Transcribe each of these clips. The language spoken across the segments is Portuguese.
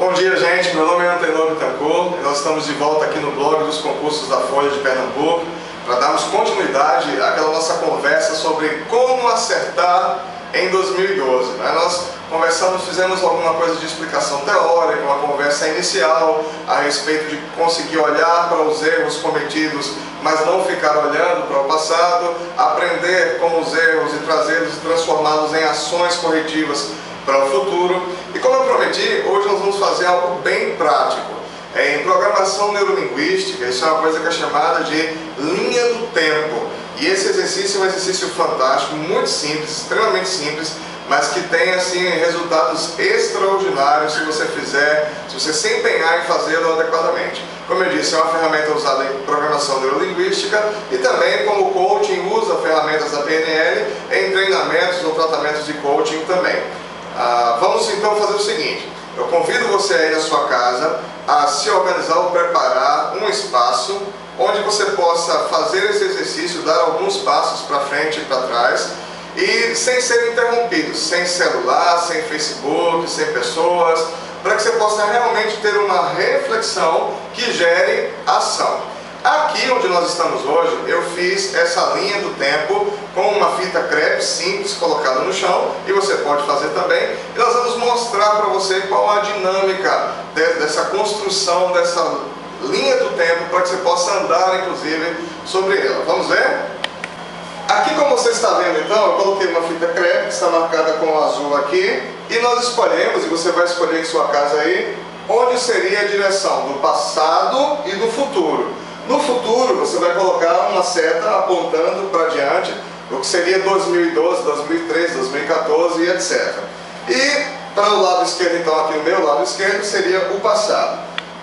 Bom dia, gente. Meu nome é Antenor Bittencourt e nós estamos de volta aqui no blog dos concursos da Folha de Pernambuco para darmos continuidade àquela nossa conversa sobre como acertar em 2012. Nós conversamos, fizemos alguma coisa de explicação teórica, uma conversa inicial a respeito de conseguir olhar para os erros cometidos, mas não ficar olhando para o passado, aprender com os erros e trazê-los e transformá-los em ações corretivas para o futuro. E como eu prometi, hoje nós vamos fazer algo bem prático. Em programação neurolinguística, isso é uma coisa que é chamada de linha do tempo. E esse exercício é um exercício fantástico, muito simples, extremamente simples, mas que tem assim resultados extraordinários se você fizer, se você se empenhar em fazê-lo adequadamente. Como eu disse, é uma ferramenta usada em programação neurolinguística e também como coaching usa ferramentas da PNL em treinamentos ou tratamentos de coaching também. Vamos então fazer o seguinte: eu convido você aí na sua casa a se organizar ou preparar um espaço onde você possa fazer esse exercício, dar alguns passos para frente e para trás e sem ser interrompido, sem celular, sem Facebook, sem pessoas, para que você possa realmente ter uma reflexão que gere ação. Aqui onde nós estamos hoje, eu fiz essa linha do tempo com uma fita crepe simples colocada no chão, e você pode fazer também, e nós vamos mostrar para você qual a dinâmica dessa construção, dessa linha do tempo, para que você possa andar inclusive sobre ela. Vamos ver? Aqui, como você está vendo então, eu coloquei uma fita crepe que está marcada com azul aqui, e nós escolhemos, e você vai escolher em sua casa aí, onde seria a direção do passado e do futuro. No futuro, você vai colocar uma seta apontando para diante, o que seria 2012, 2013, 2014 e etc. E para o lado esquerdo, então, aqui no meu lado esquerdo, seria o passado.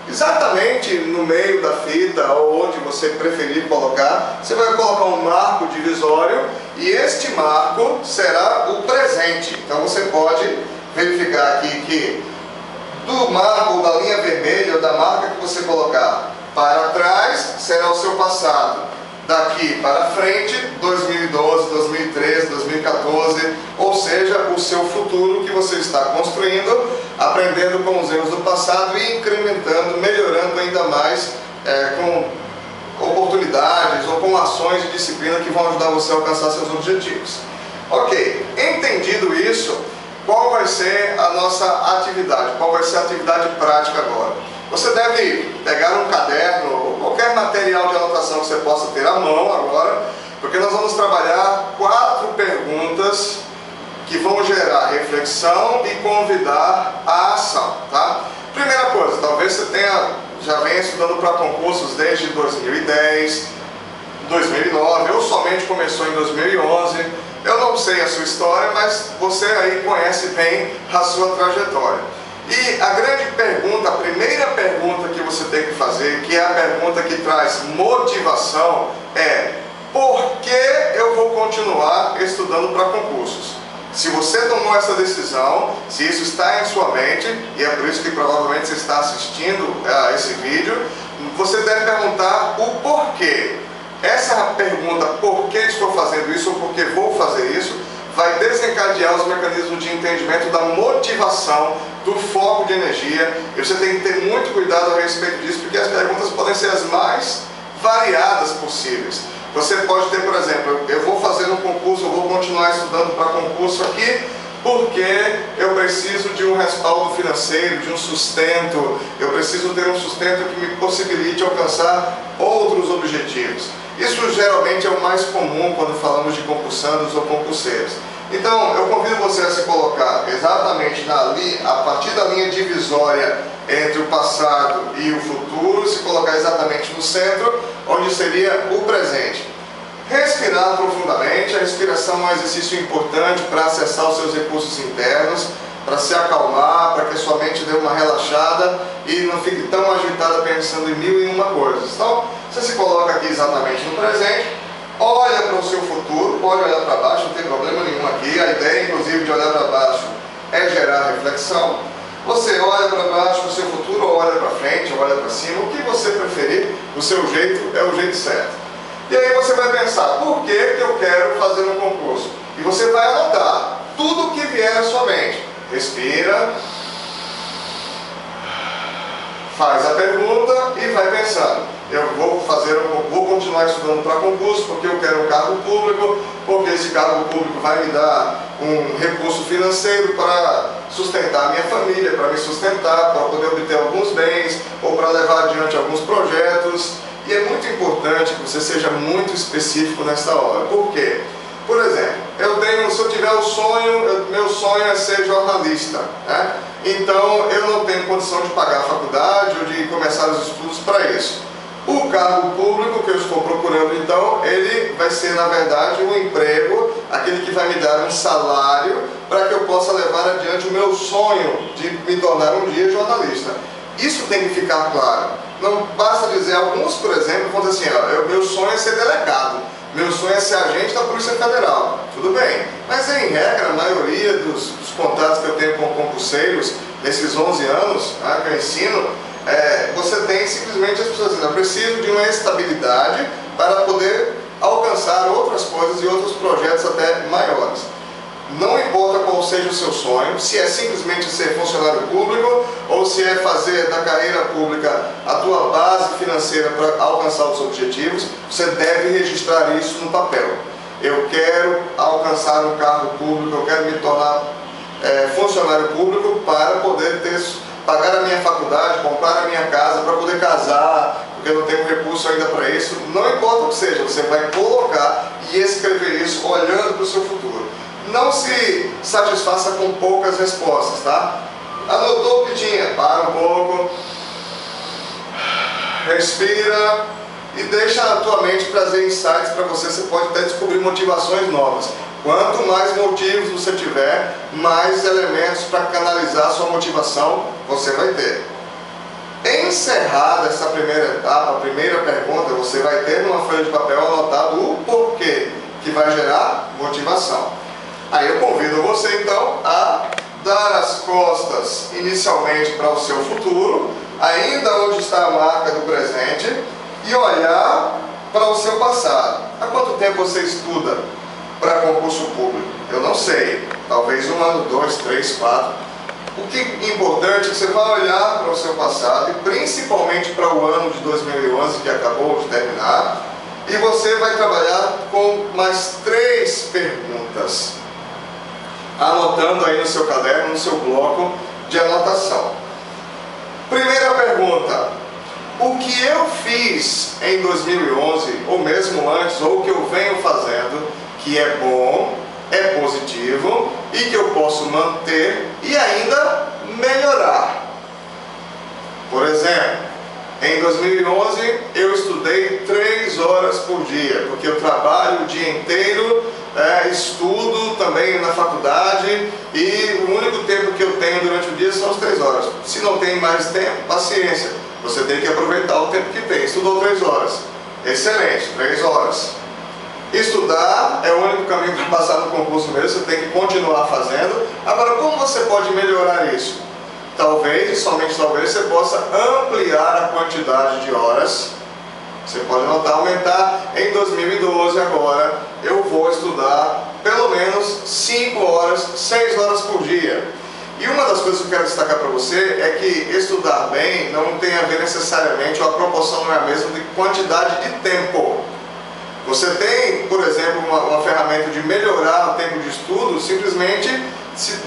Exatamente no meio da fita, ou onde você preferir colocar, você vai colocar um marco divisório, e este marco será o presente. Então você pode verificar aqui que do marco da linha vermelha, ou da marca que você colocar para trás, será o seu passado. Daqui para frente, 2012, 2013, 2014, ou seja, o seu futuro que você está construindo, aprendendo com os erros do passado e incrementando, melhorando ainda mais com oportunidades ou com ações de disciplina que vão ajudar você a alcançar seus objetivos. Ok, entendido isso, qual vai ser a nossa atividade? Qual vai ser a atividade prática agora? Você deve pegar um caderno ou qualquer material de anotação que você possa ter à mão agora, porque nós vamos trabalhar 4 perguntas que vão gerar reflexão e convidar à ação, tá? Primeira coisa, talvez você já venha estudando para concursos desde 2010, 2009, ou somente começou em 2011. Eu não sei a sua história, mas você aí conhece bem a sua trajetória. E a grande pergunta, a primeira pergunta que você tem que fazer, que é a pergunta que traz motivação, é: por que eu vou continuar estudando para concursos? Se você tomou essa decisão, se isso está em sua mente, e é por isso que provavelmente você está assistindo a esse vídeo, você deve perguntar o porquê. Essa pergunta, por que estou fazendo isso ou por que vou fazer isso, vai desencadear os mecanismos de entendimento da motivação, do foco de energia. E você tem que ter muito cuidado a respeito disso, porque as perguntas podem ser as mais variadas possíveis. Você pode ter, por exemplo, eu vou fazer um concurso, eu vou continuar estudando para concurso aqui, porque eu preciso de um respaldo financeiro, de um sustento, eu preciso ter um sustento que me possibilite alcançar outros objetivos. Isso geralmente é o mais comum quando falamos de concursandos ou concurseiros. Então, eu convido você a se colocar exatamente a partir da linha divisória entre o passado e o futuro, se colocar exatamente no centro, onde seria o presente. Respirar profundamente. A respiração é um exercício importante para acessar os seus recursos internos, para se acalmar, para que a sua mente dê uma relaxada e não fique tão agitada pensando em 1001 coisas. Então, você se coloca aqui exatamente no presente, olha para o seu futuro, pode olhar para baixo, não tem problema nenhum aqui. A ideia, inclusive, de olhar para baixo é gerar reflexão. Você olha para baixo para o seu futuro, ou olha para frente, ou olha para cima, o que você preferir, o seu jeito é o jeito certo. E aí você vai pensar: por que eu quero fazer um concurso? E você vai anotar tudo o que vier à sua mente. Respira. faz a pergunta e vai pensando. Eu vou continuar estudando para concurso porque eu quero um cargo público, porque esse cargo público vai me dar um recurso financeiro para sustentar a minha família, para me sustentar, para poder obter alguns bens ou para levar adiante alguns projetos. E é muito importante que você seja muito específico nessa hora. Por quê? Por exemplo, se eu tiver o sonho, meu sonho é ser jornalista, né? Então eu não tenho condição de pagar a faculdade ou de começar os estudos para isso. O cargo público que eu estou procurando, então, ele vai ser, na verdade, um emprego, aquele que vai me dar um salário para que eu possa levar adiante o meu sonho de me tornar um dia jornalista. Isso tem que ficar claro. Não basta dizer, alguns, por exemplo, vão dizer assim, meu sonho é ser delegado, meu sonho é ser agente da Polícia Federal. Tudo bem, mas em regra, a maioria dos contatos que eu tenho com concurseiros, nesses 11 anos que eu ensino, você tem simplesmente as pessoas dizendo, eu preciso de uma estabilidade para poder alcançar outras coisas e outros projetos até maiores. Não importa qual seja o seu sonho, se é simplesmente ser funcionário público ou se é fazer da carreira pública a tua base financeira para alcançar os objetivos, você deve registrar isso no papel. Eu quero alcançar um cargo público, eu quero me tornar funcionário público para poder pagar a minha faculdade, comprar a minha casa, para poder casar, porque eu não tenho recurso ainda para isso. Não importa o que seja, você vai colocar e escrever isso olhando para o seu futuro. Não se satisfaça com poucas respostas, tá? Anotou o que tinha? Para um pouco, respira e deixa a tua mente trazer insights para você. Você pode até descobrir motivações novas. Quanto mais motivos você tiver, mais elementos para canalizar a sua motivação você vai ter. Encerrada essa primeira etapa, a primeira pergunta, você vai ter numa folha de papel anotado o porquê que vai gerar motivação. Aí eu convido você então a dar as costas inicialmente para o seu futuro, ainda onde está a marca do presente, e olhar para o seu passado. Há quanto tempo você estuda para concurso público? Eu não sei, talvez 1 ano, 2, 3, 4. O que é importante é que você vai olhar para o seu passado, e principalmente para o ano de 2011, que acabou de terminar, e você vai trabalhar com mais 3 perguntas, anotando aí no seu caderno, no seu bloco de anotação. Primeira pergunta: o que eu fiz em 2011, ou mesmo antes, ou o que eu venho fazendo, que é bom, é positivo e que eu posso manter e ainda melhorar? Por exemplo, em 2011 eu estudei 3 horas por dia, porque eu trabalho o dia inteiro, estudo também na faculdade, e o único tempo que eu tenho durante o dia são as 3 horas. Se não tem mais tempo, paciência, você tem que aproveitar o tempo que tem. Estudou 3 horas, excelente, 3 horas. Estudar é o único caminho para passar no concurso mesmo, você tem que continuar fazendo. Agora, como você pode melhorar isso? Talvez, e somente talvez, você possa ampliar a quantidade de horas. Você pode notar, aumentar. Em 2012 agora, eu vou estudar pelo menos 5 horas, 6 horas por dia. E uma das coisas que eu quero destacar para você é que estudar bem não tem a ver necessariamente, ou a proporção não é a mesma, de quantidade de tempo. Você tem, por exemplo, uma ferramenta de melhorar o tempo de estudo simplesmente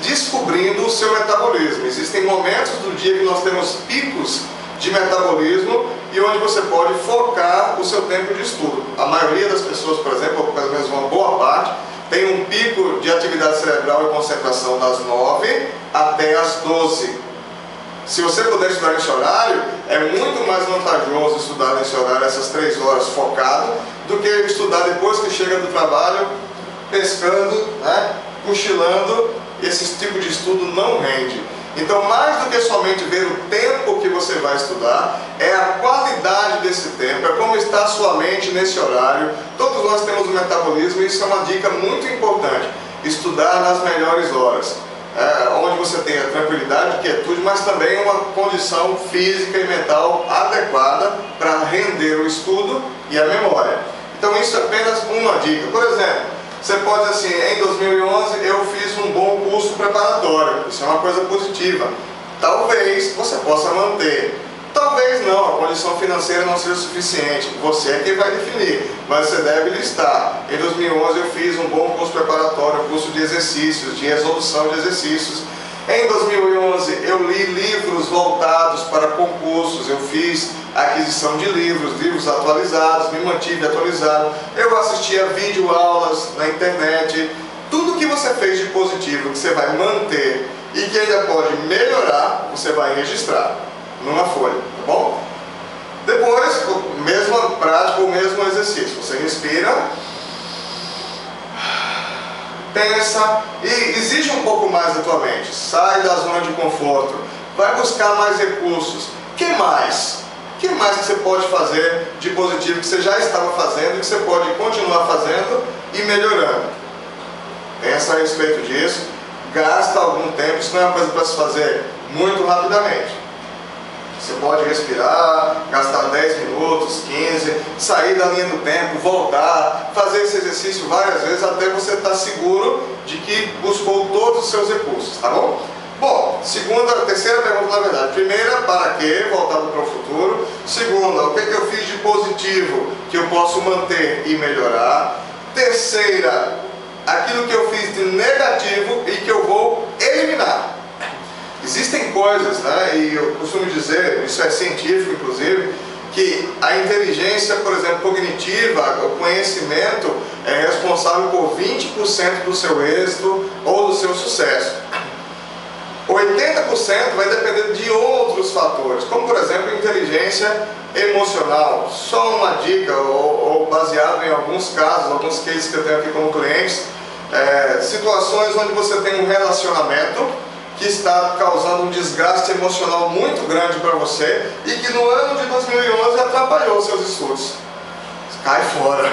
descobrindo o seu metabolismo. Existem momentos do dia que nós temos picos de metabolismo e onde você pode focar o seu tempo de estudo. A maioria das pessoas, por exemplo, ou pelo menos uma boa parte, tem um pico de atividade cerebral e concentração das 9 até as 12. Se você puder estudar nesse horário, é muito mais vantajoso estudar nesse horário, essas 3 horas focado, do que estudar depois que chega do trabalho, pescando, cochilando. Esse tipo de estudo não rende. Então, mais do que somente ver o tempo que você vai estudar, é a qualidade desse tempo, é como está a sua mente nesse horário. Todos nós temos um metabolismo e isso é uma dica muito importante. Estudar nas melhores horas, onde você tem a tranquilidade, quietude, mas também uma condição física e mental adequada para render o estudo e a memória. Então, isso é apenas uma dica. Por exemplo, você pode dizer assim, em 2011 eu fiz um bom curso preparatório, isso é uma coisa positiva. Talvez você possa manter. Talvez não, a condição financeira não seja suficiente, você é quem vai definir, mas você deve listar. Em 2011 eu fiz um bom curso preparatório, um curso de exercícios, de resolução de exercícios. Em 2011 eu li livros voltados para concursos, eu fiz aquisição de livros atualizados, me mantive atualizado, eu assistia videoaulas na internet. Tudo que você fez de positivo, que você vai manter e que ainda pode melhorar, você vai registrar numa folha, tá bom? Depois, mesma prática, o mesmo exercício. Você respira, pensa e exige um pouco mais da tua mente. Sai da zona de conforto, vai buscar mais recursos. Que mais? Que mais que você pode fazer de positivo que você já estava fazendo e que você pode continuar fazendo e melhorando? Pensa a respeito disso, gasta algum tempo, isso não é uma coisa para se fazer muito rapidamente. Você pode respirar, gastar 10 minutos, 15, sair da linha do tempo, voltar, fazer esse exercício várias vezes até você estar seguro de que buscou todos os seus recursos, tá bom? Bom, terceira pergunta na verdade. Primeira, para quê? Voltado para o futuro. Segunda, o que eu fiz de positivo que eu posso manter e melhorar. Terceira, aquilo que eu fiz de negativo e que eu vou eliminar. Existem coisas, né, e eu costumo dizer, isso é científico inclusive, que a inteligência, por exemplo, cognitiva, o conhecimento é responsável por 20% do seu êxito ou do seu sucesso. 80% vai depender de outros fatores, como por exemplo inteligência emocional. Só uma dica, ou baseado em alguns casos, alguns cases que eu tenho aqui como clientes, situações onde você tem um relacionamento que está causando um desgaste emocional muito grande para você e que no ano de 2011 atrapalhou seus estudos. Cai fora.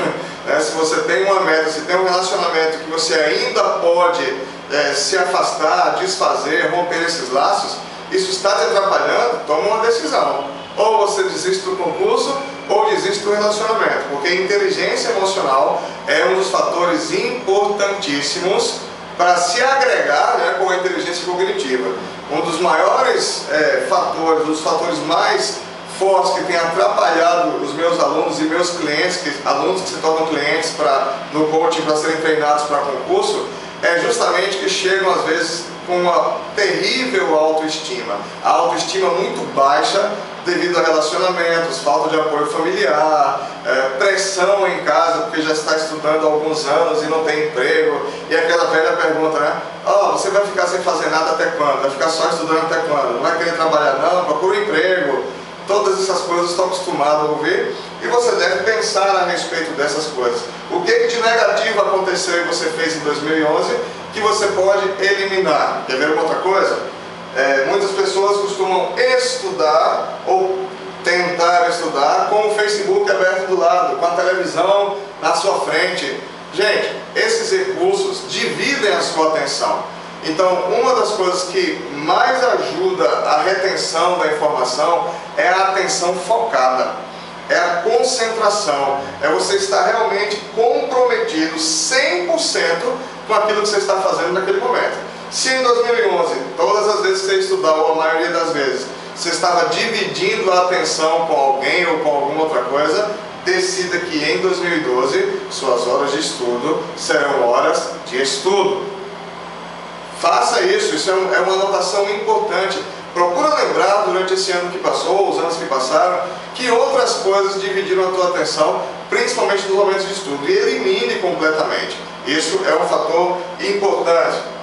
Né? Se você tem uma meta, se tem um relacionamento que você ainda pode se afastar, desfazer, romper esses laços, isso está te atrapalhando, toma uma decisão. Ou você desiste do concurso ou desiste do relacionamento, porque a inteligência emocional é um dos fatores importantíssimos para se agregar, né, com a inteligência cognitiva. Um dos maiores fatores, dos fatores mais fortes que tem atrapalhado os meus alunos e meus clientes, alunos que se tornam clientes no coaching para serem treinados para concurso, é justamente que chegam às vezes com uma terrível autoestima. A autoestima muito baixa devido a relacionamentos, falta de apoio familiar, pressão em casa porque já está estudando há alguns anos e não tem emprego, e aquela velha pergunta, né? Você vai ficar sem fazer nada até quando? Vai ficar só estudando até quando? Não vai querer trabalhar não? Procura emprego. Todas essas coisas estão acostumados a ouvir e você deve pensar a respeito dessas coisas. O que de negativo aconteceu e você fez em 2011 que você pode eliminar? Quer ver uma outra coisa? Muitas pessoas costumam estudar ou tentar estudar com o Facebook aberto do lado, com a televisão na sua frente. Gente, esses recursos dividem a sua atenção. Então, uma das coisas que mais ajuda a retenção da informação é a atenção focada, é a concentração, é você estar realmente comprometido 100% com aquilo que você está fazendo naquele momento. Se em 2011, todas as vezes que você estudar, ou a maioria das vezes, você estava dividindo a atenção com alguém ou com alguma outra coisa, decida que em 2012 suas horas de estudo serão horas de estudo. Faça isso, isso é uma anotação importante. Procura lembrar durante esse ano que passou, os anos que passaram, que outras coisas dividiram a tua atenção, principalmente nos momentos de estudo, e elimine completamente. Isso é um fator importante.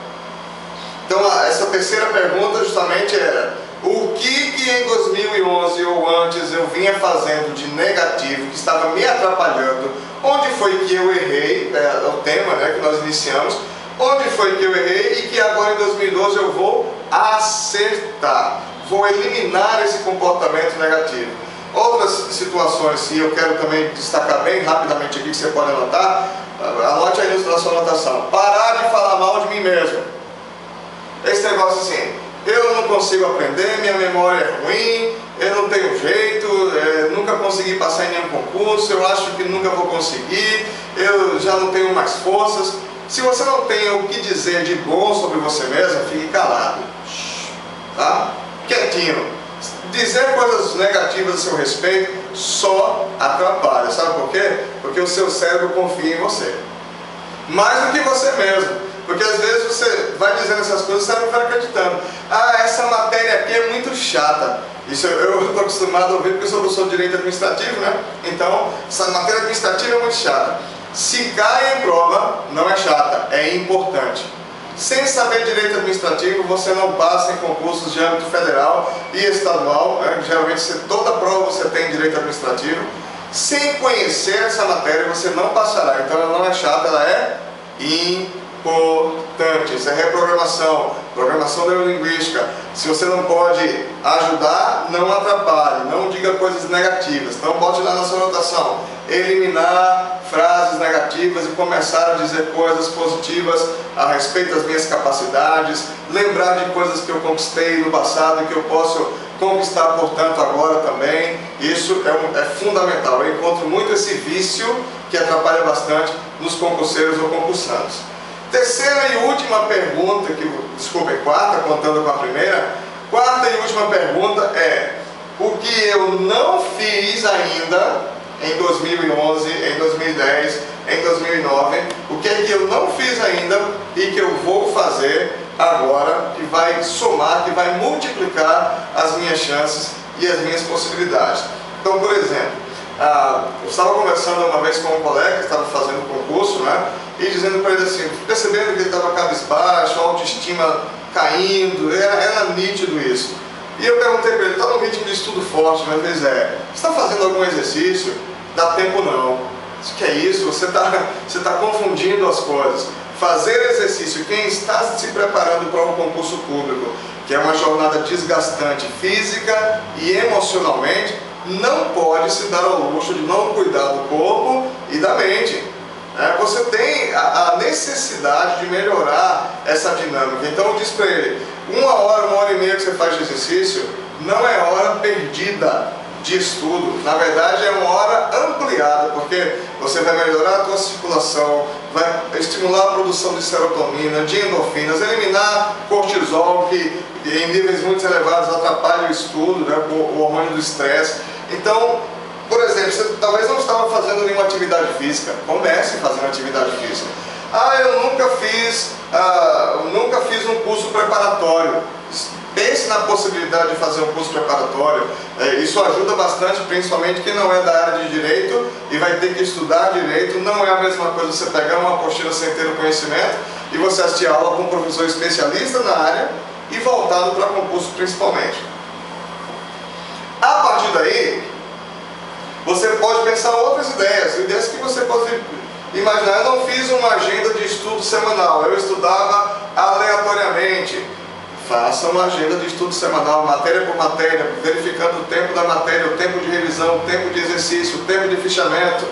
Então, essa terceira pergunta justamente era: o que em 2011 ou antes eu vinha fazendo de negativo, que estava me atrapalhando? Onde foi que eu errei? É o tema, né, que nós iniciamos. Onde foi que eu errei e que agora em 2012 eu vou acertar, vou eliminar esse comportamento negativo. Outras situações, e eu quero também destacar bem rapidamente aqui, que você pode anotar, anote aí na sua anotação: parar de falar mal de mim mesmo. Esse negócio assim, eu não consigo aprender, minha memória é ruim, eu não tenho jeito, nunca consegui passar em nenhum concurso, eu acho que nunca vou conseguir, eu já não tenho mais forças. Se você não tem o que dizer de bom sobre você mesmo, fique calado, tá? Quietinho. Dizer coisas negativas a seu respeito só atrapalha. Sabe por quê? Porque o seu cérebro confia em você. Mais do que você mesmo. Porque às vezes você vai dizendo essas coisas e você não vai acreditando. Ah, essa matéria aqui é muito chata. Isso eu estou acostumado a ouvir porque eu sou professor de direito administrativo, né? Então, essa matéria administrativa é muito chata. Se cai em prova, não é chata, é importante. Sem saber direito administrativo, você não passa em concursos de âmbito federal e estadual, né? Geralmente toda prova você tem direito administrativo. Sem conhecer essa matéria, você não passará. Então ela não é chata, ela é importante. Isso é reprogramação, programação neurolinguística. Se você não pode ajudar, não atrapalhe, não diga coisas negativas. Então bote lá na sua anotação: eliminar frases negativas e começar a dizer coisas positivas a respeito das minhas capacidades, lembrar de coisas que eu conquistei no passado e que eu posso conquistar, portanto, agora também. Isso é fundamental. Eu encontro muito esse vício que atrapalha bastante nos concurseiros ou concursantes. Terceira e última pergunta, quarta, contando com a primeira. Quarta e última pergunta é: o que eu não fiz ainda em 2011, em 2010, em 2009, o que é que eu não fiz ainda e que eu vou fazer agora, que vai somar, que vai multiplicar as minhas chances e as minhas possibilidades. Então, por exemplo, eu estava conversando uma vez com um colega que estava fazendo concurso, né, e dizendo para ele assim, percebendo que ele estava cabisbaixo, a autoestima caindo, era nítido isso. E eu perguntei para ele: está num ritmo de estudo forte, mas vezes você está fazendo algum exercício? Dá tempo não. O que é isso? Você está confundindo as coisas. Fazer exercício, quem está se preparando para um concurso público, que é uma jornada desgastante física e emocionalmente, não pode se dar ao luxo de não cuidar do corpo e da mente. Você tem a necessidade de melhorar essa dinâmica. Então eu disse para ele: uma hora e meia que você faz de exercício não é hora perdida de estudo. Na verdade é uma hora ampliada, porque você vai melhorar a tua circulação, vai estimular a produção de serotonina, de endorfinas, eliminar cortisol, que em níveis muito elevados atrapalha o estudo, né, o hormônio do estresse. Então, por exemplo, você talvez não estava fazendo nenhuma atividade física, comece fazendo atividade física. Eu nunca fiz um curso preparatório. Pense na possibilidade de fazer um curso preparatório. Isso ajuda bastante, principalmente quem não é da área de direito e vai ter que estudar direito. Não é a mesma coisa você pegar uma apostila sem ter o conhecimento e você assistir a aula com um professor especialista na área e voltado para concurso principalmente. A partir daí, você pode pensar outras ideias que você pode imaginar. Eu não fiz uma agenda de estudo semanal, eu estudava aleatoriamente. Faça uma agenda de estudo semanal, matéria por matéria, verificando o tempo da matéria, o tempo de revisão, o tempo de exercício, o tempo de fichamento.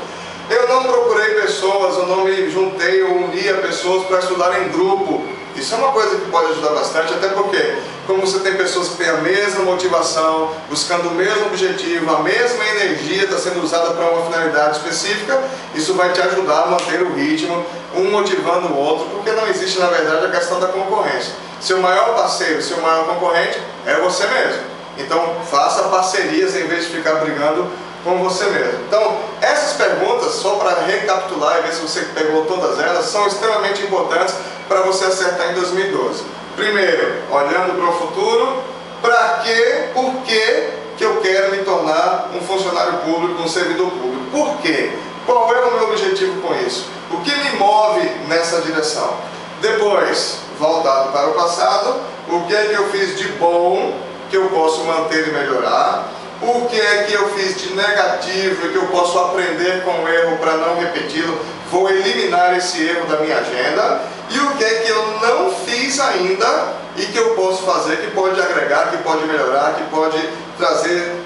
Eu não procurei pessoas, eu não me juntei ou uni a pessoas para estudar em grupo. Isso é uma coisa que pode ajudar bastante, até porque, como você tem pessoas que têm a mesma motivação, buscando o mesmo objetivo, a mesma energia está sendo usada para uma finalidade específica, isso vai te ajudar a manter o ritmo, um motivando o outro, porque não existe, na verdade, a questão da concorrência. Seu maior parceiro, seu maior concorrente é você mesmo. Então, faça parcerias em vez de ficar brigando com você mesmo. Então, essas perguntas, só para recapitular e ver se você pegou todas elas, são extremamente importantes para você acertar em 2012. Primeiro, olhando para o futuro, para quê, por que eu quero me tornar um funcionário público, um servidor público? Por quê? Qual é o meu objetivo com isso? O que me move nessa direção? Depois, voltado para o passado, o que é que eu fiz de bom que eu posso manter e melhorar? O que é que eu fiz de negativo e que eu posso aprender com o erro para não repeti-lo? Vou eliminar esse erro da minha agenda. E o que é que eu não fiz ainda e que eu posso fazer, que pode agregar, que pode melhorar, que pode trazer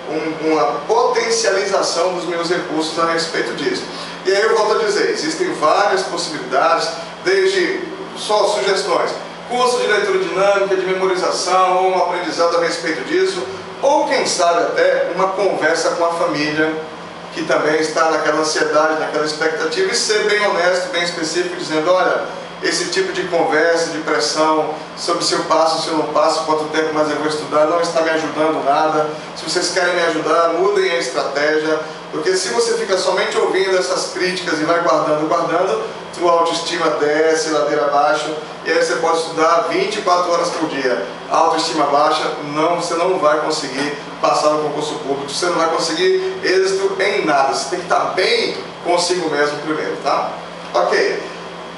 uma potencialização dos meus recursos a respeito disso. E aí eu volto a dizer, existem várias possibilidades, desde só sugestões, curso de leitura dinâmica, de memorização, ou um aprendizado a respeito disso, ou quem sabe até uma conversa com a família, que também está naquela ansiedade, naquela expectativa, e ser bem honesto, bem específico, dizendo: olha, esse tipo de conversa, de pressão sobre se eu passo, se eu não passo, quanto tempo mais eu vou estudar, não está me ajudando nada. Se vocês querem me ajudar, mudem a estratégia, porque se você fica somente ouvindo essas críticas e vai guardando, sua autoestima desce, ladeira abaixo, e aí você pode estudar 24 horas por dia. A autoestima baixa, você não vai conseguir passar no concurso público, você não vai conseguir êxito em nada, você tem que estar bem consigo mesmo primeiro, tá? Ok.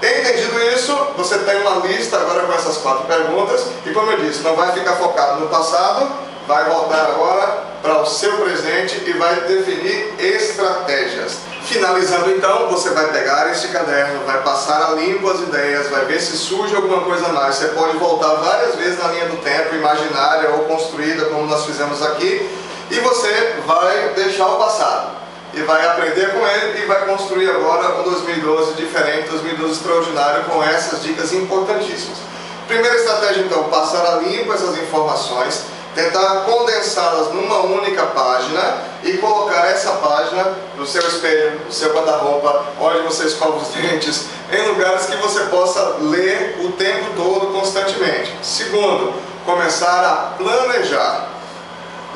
Entendido isso, você tem uma lista agora com essas 4 perguntas, e como eu disse, não vai ficar focado no passado, vai voltar agora para o seu presente e vai definir estratégias. Finalizando então, você vai pegar este caderno, vai passar a limpo as ideias, vai ver se surge alguma coisa a mais. Você pode voltar várias vezes na linha do tempo, imaginária ou construída, como nós fizemos aqui, e você vai deixar o passado. E vai aprender com ele e vai construir agora um 2012 diferente, 2012 extraordinário, com essas dicas importantíssimas. Primeira estratégia então, passar a limpo essas informações, tentar condensá-las numa única página e colocar essa página no seu espelho, no seu guarda-roupa, onde você escova os dentes, em lugares que você possa ler o tempo todo, constantemente. Segundo, começar a planejar.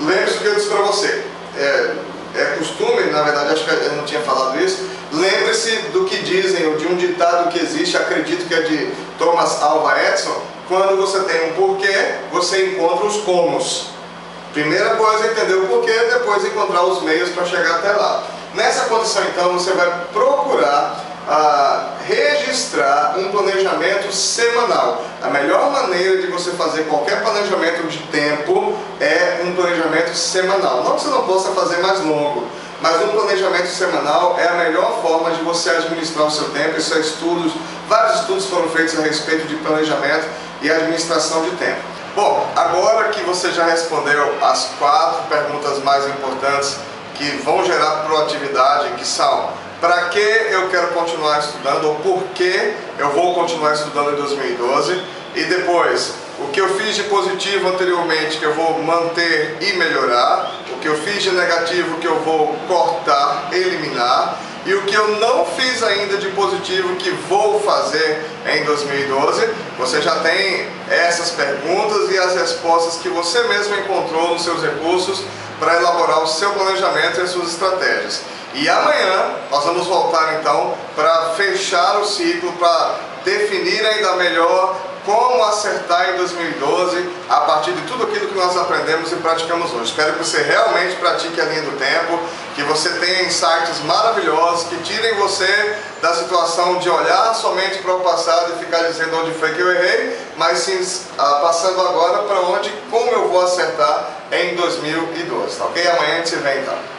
Lembre-se do que eu disse para você. É costume, na verdade, acho que eu não tinha falado isso, lembre-se do que dizem, ou de um ditado que existe, acredito que é de Thomas Alva Edison: quando você tem um porquê, você encontra os comos. Primeira coisa é entender o porquê, depois encontrar os meios para chegar até lá. Nessa condição, então, você vai procurar registrar um planejamento semanal. A melhor maneira de você fazer qualquer planejamento de tempo é um planejamento semanal. Não que você não possa fazer mais longo, mas um planejamento semanal é a melhor forma de você administrar o seu tempo. Isso é estudos, vários estudos foram feitos a respeito de planejamento e administração de tempo. Bom, agora que você já respondeu as 4 perguntas mais importantes que vão gerar proatividade, que são: para que eu quero continuar estudando, ou por que eu vou continuar estudando em 2012, e depois, o que eu fiz de positivo anteriormente que eu vou manter e melhorar, o que eu fiz de negativo que eu vou cortar, eliminar, e o que eu não fiz ainda de positivo que vou fazer em 2012. Você já tem essas perguntas e as respostas que você mesmo encontrou nos seus recursos para elaborar o seu planejamento e as suas estratégias. E amanhã nós vamos voltar então para fechar o ciclo, para definir ainda melhor como acertar em 2012 a partir de tudo aquilo que nós aprendemos e praticamos hoje. Espero que você realmente pratique a linha do tempo, que você tenha insights maravilhosos, que tirem você da situação de olhar somente para o passado e ficar dizendo onde foi que eu errei, mas sim passando agora para como eu vou acertar em 2012, tá ok? Amanhã a gente se vê então.